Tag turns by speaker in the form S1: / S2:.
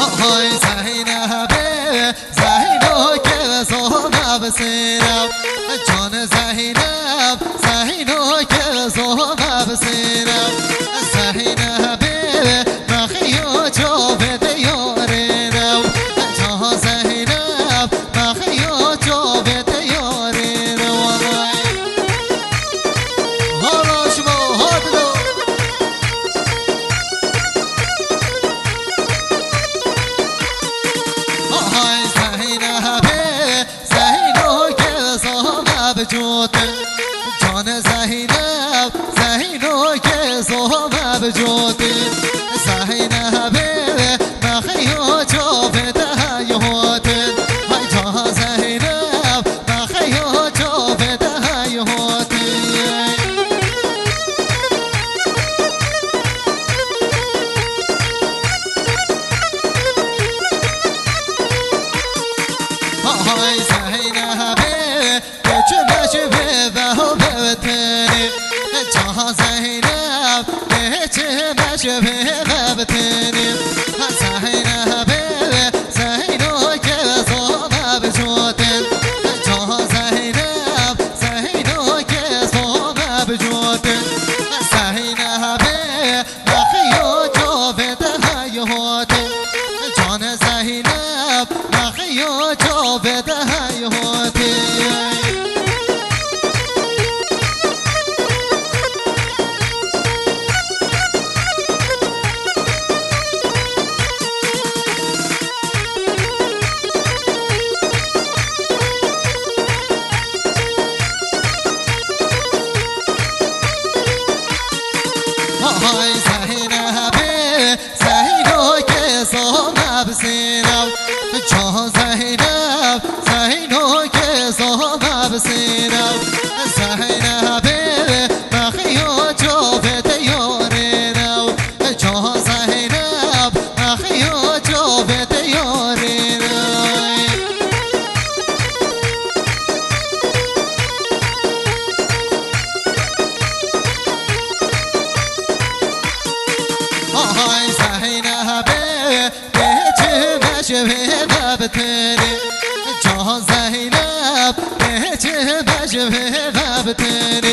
S1: های زینب زینو که زوما بسیرم جان زینب زینو که زوما بسیرم زینب مخیو جو بده یارم جان زینب مخیو جو بده یارم حالا شما هادلو های زینب زینو که زوما بجوتن جان زینب زینو که زوما بجوتن زینب مخیو جو بده یهوتن های جان زینب مخیو جو بده یهوتن های زینب چه مشبه و بتنی جان زینب چه مشبه و بتنی زینب زینو که زوما بجوتن جان زینب زینو که زوما بجوتن زینب مخیو جو بده یهوتن جان زینب مخیو جو بده یهوتن های زینب زینو که زوما بسیرم جان زینب زینو که زوما بسیرم زینب مخیو جو بده یارم جان زینب مخیو جو بده یارم های زینب چه مشبه و بتنی جان زینب چه مشبه و بتنی